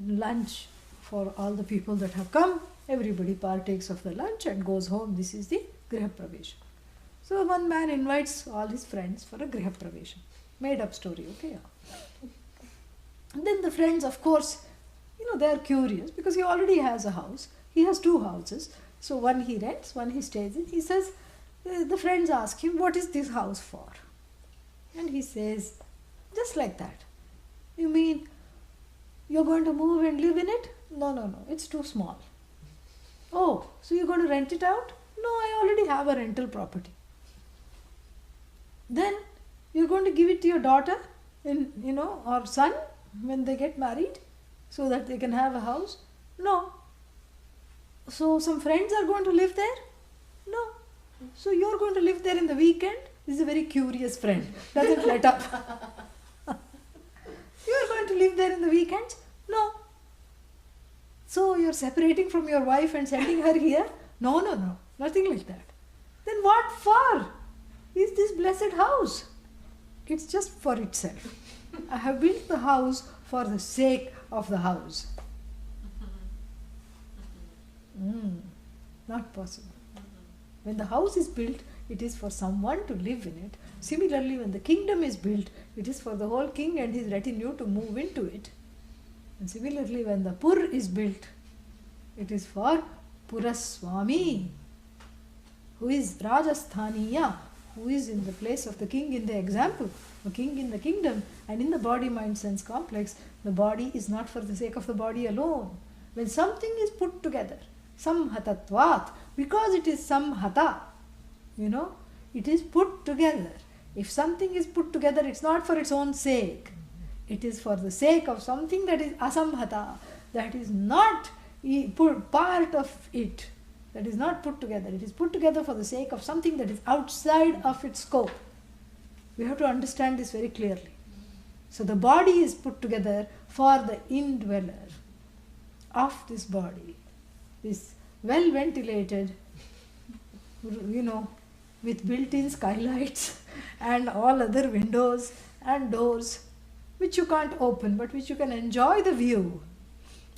lunch for all the people that have come. Everybody partakes of the lunch and goes home. This is the Griha Pravesham. So one man invites all his friends for a Griha Pravesham. Made up story, okay? And then the friends, of course, they are curious because he already has a house. He has two houses. So one he rents, one he stays in. He says, the friends ask him, what is this house for? And he says, just like that. You mean, you're going to move and live in it? No, it's too small. Oh, so you're going to rent it out? No, I already have a rental property. Then, you're going to give it to your daughter, or son, when they get married, so that they can have a house? No. So some friends are going to live there? No. So you're going to live there in the weekend? This is a very curious friend. Doesn't let up. You're going to live there in the weekends? No. So you're separating from your wife and sending her here? No. Nothing like that. Then what for is this blessed house? It's just for itself. I have built the house for the sake of the house. Not possible. When the house is built, it is for someone to live in it. Similarly, when the kingdom is built, it is for the whole king and his retinue to move into it. And similarly, when the Pur is built, it is for Puraswami, who is Rajasthaniya, who is in the place of the king in the example, the king in the kingdom. And in the body, mind, sense complex, the body is not for the sake of the body alone. When something is put together, samhatatvat, because it is samhata, it is put together. If something is put together, it's not for its own sake. It is for the sake of something that is asamhata, that is not part of it, that is not put together. It is put together for the sake of something that is outside of its scope. We have to understand this very clearly. So the body is put together for the indweller of this body, this well ventilated, with built-in skylights and all other windows and doors which you can't open but which you can enjoy the view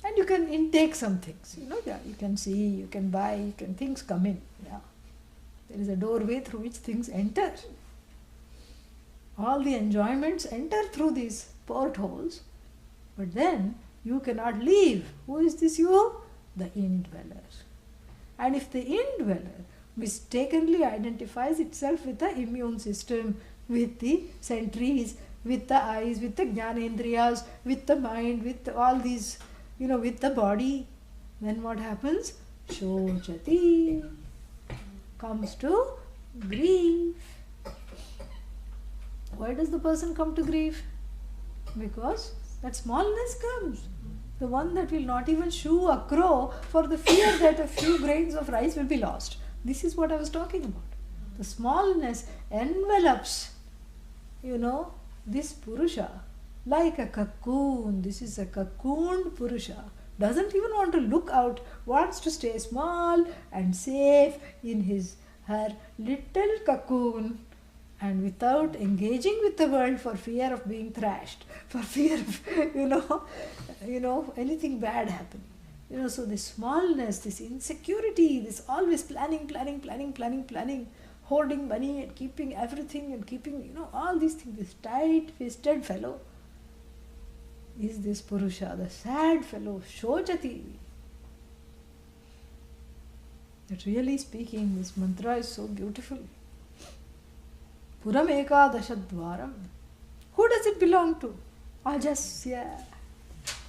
and you can intake some things. You can see, you can buy, things come in. Yeah. There is a doorway through which things enter. All the enjoyments enter through these portholes, but then You cannot leave. Who is this you? The indweller. And if the indweller mistakenly identifies itself with the immune system, with the sentries, with the eyes, with the jnanendriyas, with the mind, with all these, with the body, then what happens? Shochati, comes to grief. Why does the person come to grief? Because that smallness comes. The one that will not even shoo a crow for the fear that a few grains of rice will be lost. This is what I was talking about. The smallness envelops, this Purusha like a cocoon. This is a cocooned Purusha. Doesn't even want to look out, wants to stay small and safe in her little cocoon, and without engaging with the world for fear of being thrashed, for fear of, anything bad happening. So this smallness, this insecurity, this always planning, hoarding money and keeping everything and keeping, all these things, this tight-fisted fellow is this Purusha, the sad fellow, Shochati. But really speaking, this mantra is so beautiful. Puram ekadashadvaram. Who does it belong to? Ajasya.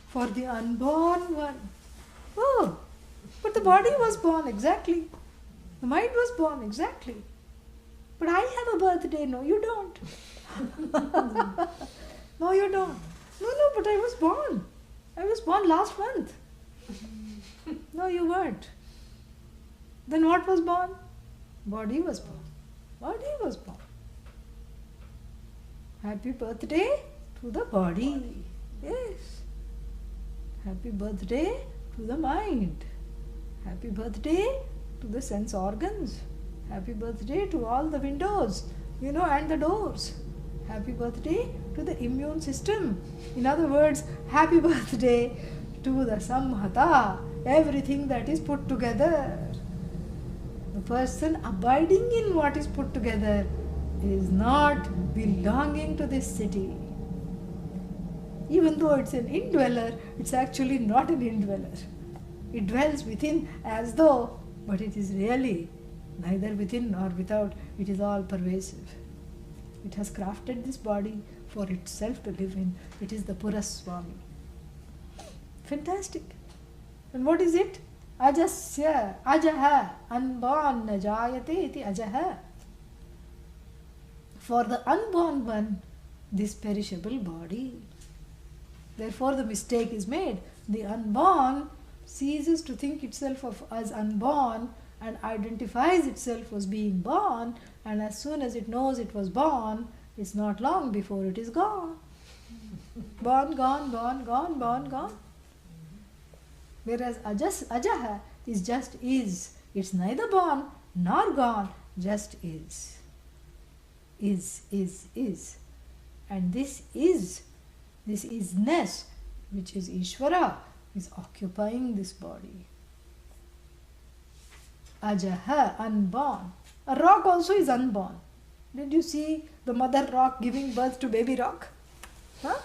For the unborn one. Oh, but the body was born, exactly. The mind was born, exactly. But I have a birthday. No, you don't. No, you don't. No, but I was born. I was born last month. No, you weren't. Then what was born? Body was born. Body was born. Happy birthday to the body. Yes. Happy birthday to the mind. Happy birthday to the sense organs. Happy birthday to all the windows, and the doors. Happy birthday to the immune system. In other words, happy birthday to the samhata, everything that is put together. The person abiding in what is put together is not belonging to this city. Even though it's an indweller, it's actually not an indweller. It dwells within as though, but it is really neither within nor without. It is all pervasive. It has crafted this body for itself to live in. It is the Puraswami. Fantastic. And what is it? Ajasya, ajaha, unborn, najayate iti ajaha. For the unborn one, this perishable body. Therefore the mistake is made. The unborn ceases to think itself of as unborn and identifies itself as being born, and as soon as it knows it was born, it's not long before it is gone. Born, gone, born, gone, born, gone. Whereas ajaha is just is. It's neither born nor gone, just is. Is. And this isness, which is Ishvara, is occupying this body. Ajaha, unborn. A rock also is unborn. Did you see the mother rock giving birth to baby rock? Huh?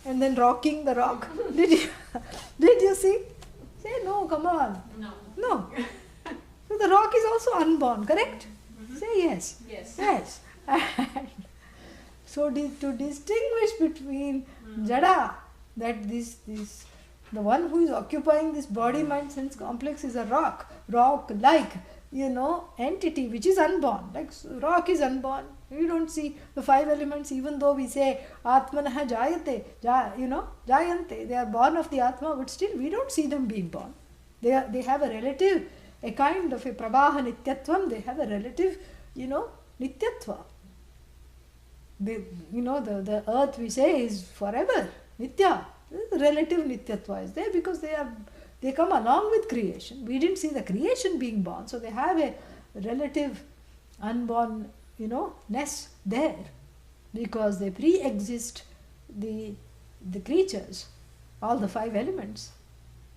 And then rocking the rock? Did you see? Say no, come on. No. So the rock is also unborn, correct? Mm-hmm. Say yes. Yes. And so to distinguish between jada, that the one who is occupying this body mind sense complex is a rock like entity which is unborn. Like rock is unborn. You don't see the five elements, even though we say atmanaha jayate, jayante, they are born of the atma, but still we don't see them being born. They have a relative, a kind of a prabaha nityatvam, they have a relative, nityatva. The earth we say is forever, nitya. The relative nityatva is there because they come along with creation. We didn't see the creation being born, so they have a relative unborn, ness there because they pre-exist the creatures, all the five elements,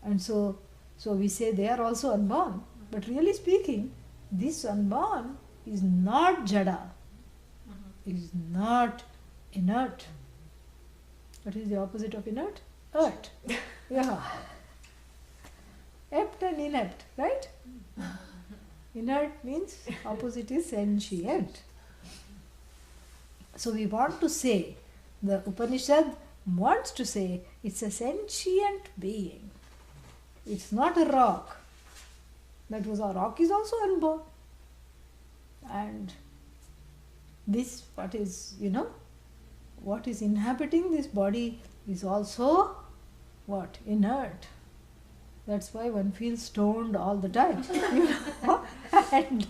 and so we say they are also unborn. But really speaking, this unborn is not jada, is not inert. What is the opposite of inert? Ert. Yeah. Apt and inept, right? Inert means opposite is sentient. So we want to say, the Upanishad wants to say, it's a sentient being. It's not a rock. That was a rock is also unborn. And this, what is, what is inhabiting this body is also what? Inert. That's why one feels stoned all the time. And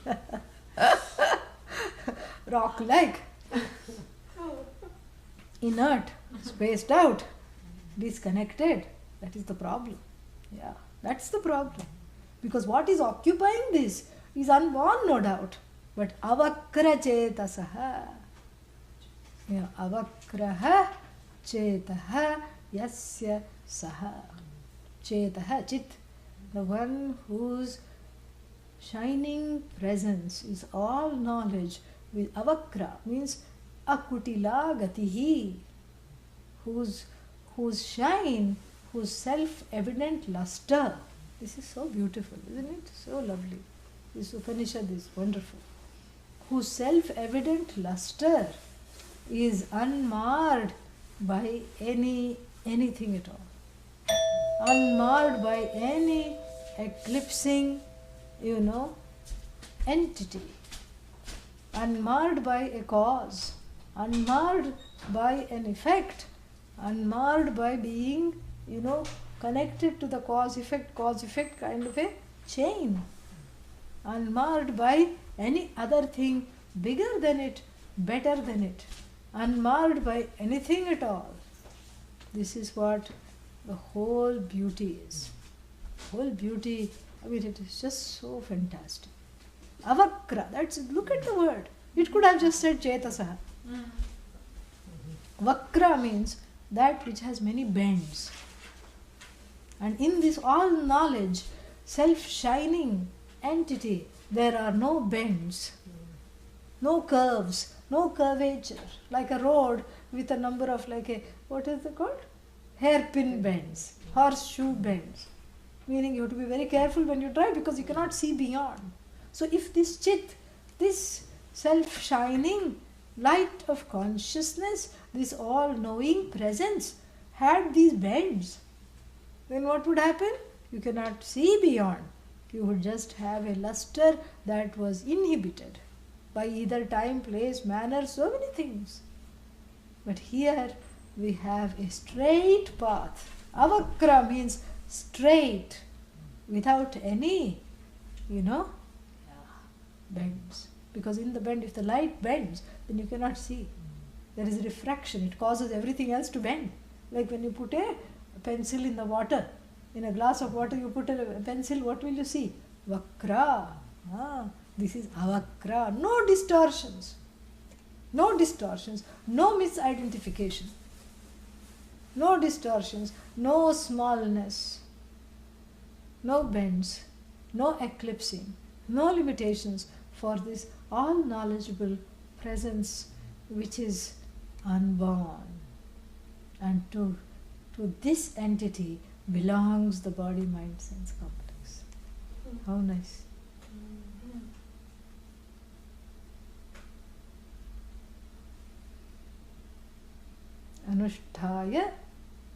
rock-like. Inert, spaced out, disconnected. That is the problem. Yeah, that's the problem. Because what is occupying this is unborn, no doubt. But avakra chetasaha. Yeah, avakraha chetaha yasya saha. Chetaha, chit. The one whose shining presence is all knowledge. With avakra means akutila gatihi, whose shine, whose self-evident luster. This is so beautiful, isn't it? So lovely. This Upanishad is wonderful. Whose self-evident luster is unmarred by anything at all. Unmarred by any eclipsing, entity. Unmarred by a cause. Unmarred by an effect, unmarred by being, connected to the cause-effect kind of a chain, unmarred by any other thing bigger than it, better than it, unmarred by anything at all. This is what the whole beauty is. Whole beauty, it is just so fantastic. Avakra, look at the word. It could have just said Chetasaha. Vakra means that which has many bends. And in this all knowledge, self-shining entity, there are no bends, no curves, no curvature, like a road with a number of what is it called? Hairpin bends, horseshoe bends. Meaning you have to be very careful when you drive because you cannot see beyond. So if this chit, this self-shining light of consciousness, this all-knowing presence had these bends, then what would happen? You cannot see beyond. You would just have a luster that was inhibited by either time, place, manner, so many things. But here we have a straight path. Avakra means straight, without any, bends. Because in the bend, if the light bends, then you cannot see. There is refraction. It causes everything else to bend. Like when you put a pencil in the water, in a glass of water you put a pencil, what will you see? Vakra. This is avakra. No distortions. No distortions. No misidentification. No distortions. No smallness. No bends. No eclipsing. No limitations for this all-knowledgeable presence which is unborn. And to this entity belongs the body, mind, sense complex. How nice. Anusthaya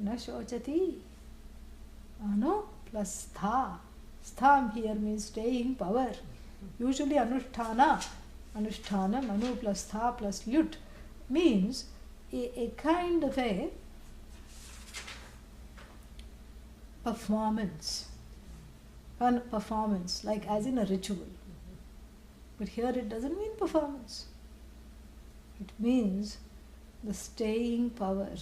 na shochati. Anu plus stha. Stha here means staying power. Usually anusthana, anu plus tha plus lut means a kind of a performance, like as in a ritual. But here it doesn't mean performance. It means the staying power,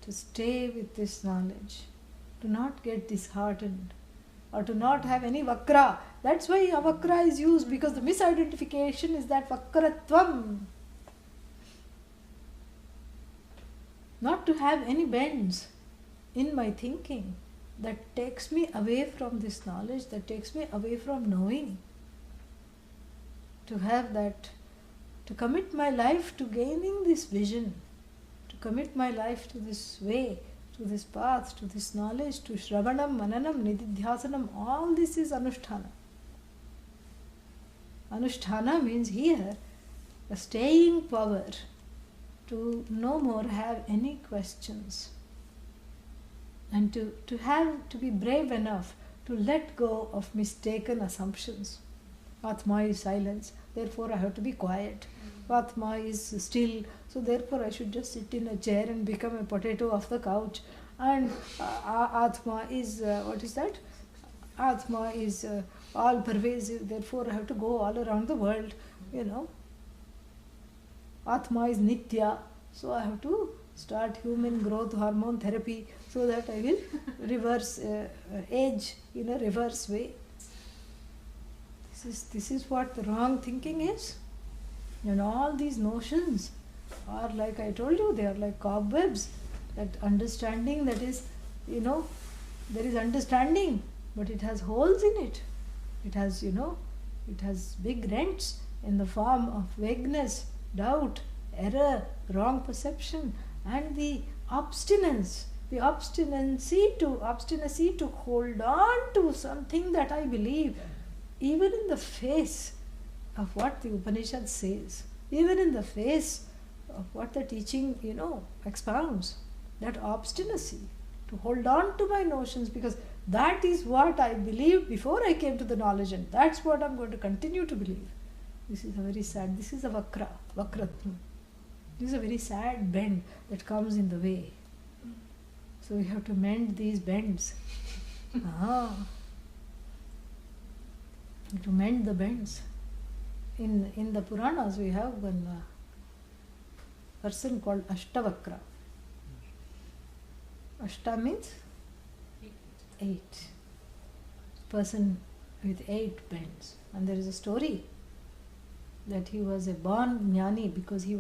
to stay with this knowledge, to not get disheartened, or to not have any vakra. That's why avakra is used, because the misidentification is that vakratvam. Not to have any bends in my thinking that takes me away from this knowledge, that takes me away from knowing. To have that, to commit my life to gaining this vision, to commit my life to this way, to this path, to this knowledge, to Shravanam, Mananam, Nididhyasanam, all this is Anusthana. Anusthana means here a staying power to no more have any questions, and to be brave enough to let go of mistaken assumptions. Atma is silence, therefore I have to be quiet. Atma is still, so therefore I should just sit in a chair and become a potato off the couch. And Atma is, what is that? Atma is all pervasive, therefore I have to go all around the world, Atma is Nitya, so I have to start human growth hormone therapy so that I will reverse age in a reverse way. This is what the wrong thinking is. And all these notions are, like I told you, they are like cobwebs. That understanding, that is, there is understanding, but it has holes in it. It has, it has big rents in the form of vagueness, doubt, error, wrong perception, and the obstinance, obstinacy to hold on to something that I believe, even in the face of what the Upanishad says, even in the face of what the teaching, expounds. That obstinacy to hold on to my notions, because that is what I believed before I came to the knowledge, and that's what I'm going to continue to believe. This is a very sad, this is a vakratma. This is a very sad bend that comes in the way. So we have to mend these bends. To mend the bends. In the Puranas we have one person called Ashtavakra. Ashta means 8. Person with 8 bends. And there is a story that he was a born jnani because he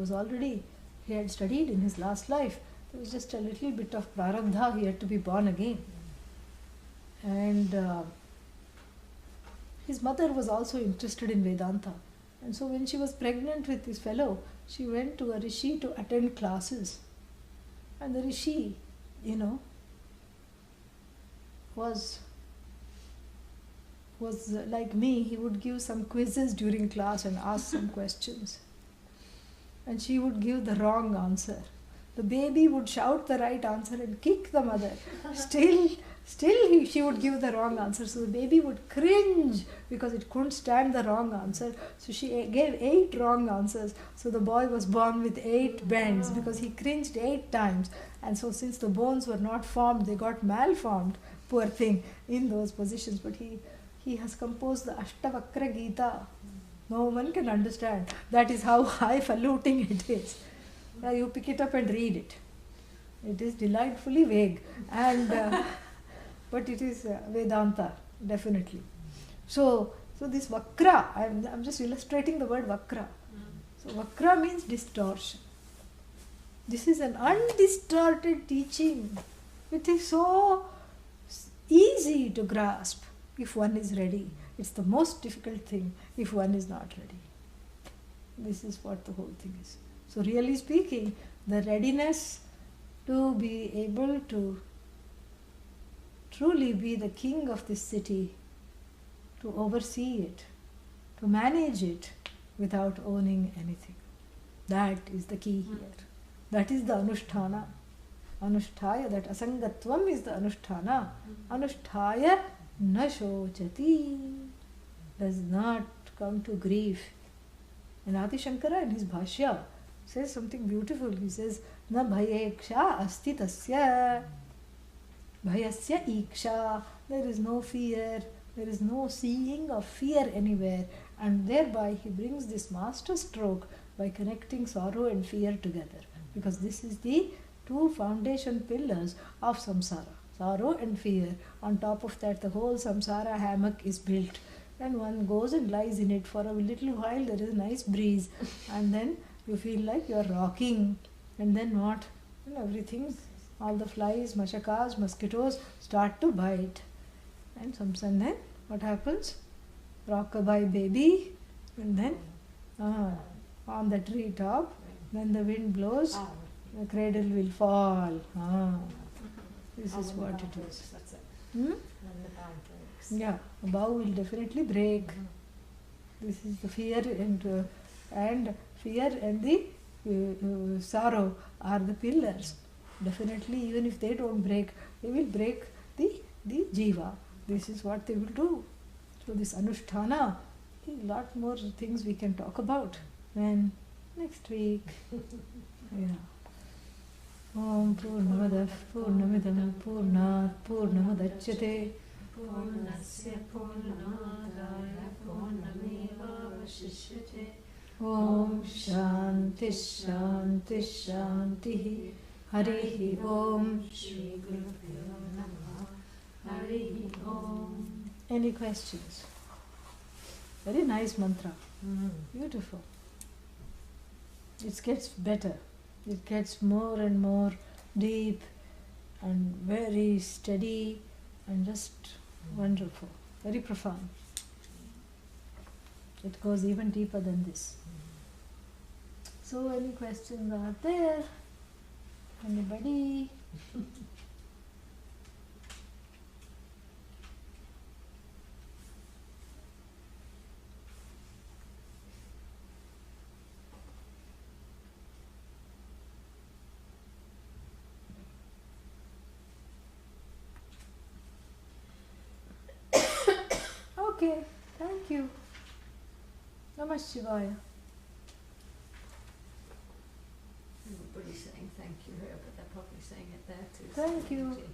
had studied in his last life. There was just a little bit of prarabdha, he had to be born again. And his mother was also interested in Vedanta. And so when she was pregnant with this fellow, she went to a rishi to attend classes. And the rishi, was like me. He would give some quizzes during class and ask some questions. And she would give the wrong answer. The baby would shout the right answer and kick the mother. Still she would give the wrong answer. So the baby would cringe because it couldn't stand the wrong answer. So she gave 8 wrong answers. So the boy was born with 8 bends because he cringed 8 times. And so since the bones were not formed, they got malformed, poor thing, in those positions. But he has composed the Ashtavakra Gita. No one can understand. That is how highfalutin it is. Now you pick it up and read it. It is delightfully vague. And but it is Vedanta, definitely. So this Vakra, I'm just illustrating the word Vakra. So Vakra means distortion. This is an undistorted teaching. It is so easy to grasp if one is ready. It's the most difficult thing if one is not ready. This is what the whole thing is. So really speaking, the readiness to be able to truly be the king of this city, to oversee it, to manage it without owning anything. That is the key here. That is the Anusthana. Anusthaya, that asangatvam is the Anusthana. Anusthaya na shochati, does not come to grief. And Adi Shankara in his Bhashya says something beautiful. He says, na bhayeksha asti tasya, bhayasya iksha. There is no fear, there is no seeing of fear anywhere. And thereby he brings this master stroke by connecting sorrow and fear together. Because this is the 2 foundation pillars of samsara. Sorrow and fear. On top of that, the whole samsara hammock is built. And one goes and lies in it for a little while. There is a nice breeze. And then you feel like you are rocking. And then what? And everything, all the flies, machakas, mosquitoes start to bite. And then what happens? Rockabye baby. And then on the tree top, when the wind blows, the cradle will fall. This is what it is. That's it. Hmm? When the bow breaks. Yeah, a bow will definitely break. Mhm. This is the fear and fear and the sorrow are the pillars. Definitely, even if they don't break, they will break the jiva. This is what they will do. So this anusthana, a lot more things we can talk about. Then next week. Yeah. Om Purnamadah Purnamidam Purnat Purnamadachyate Purnasya Purnamadaya Purnamevavashishyate. Om Shanti Shanti Shanti Harihi Om. Shri Gurubhyo Namaha. Harihi Om. Any questions? Very nice mantra. Mm. Beautiful. It gets better. It gets more and more deep and very steady and just wonderful. Very profound. It goes even deeper than this. So any questions are there? Anybody? Okay, thank you. Namah Shivaya. Everybody's saying thank you here, but they're probably saying it there too. Thank you. Swamiji.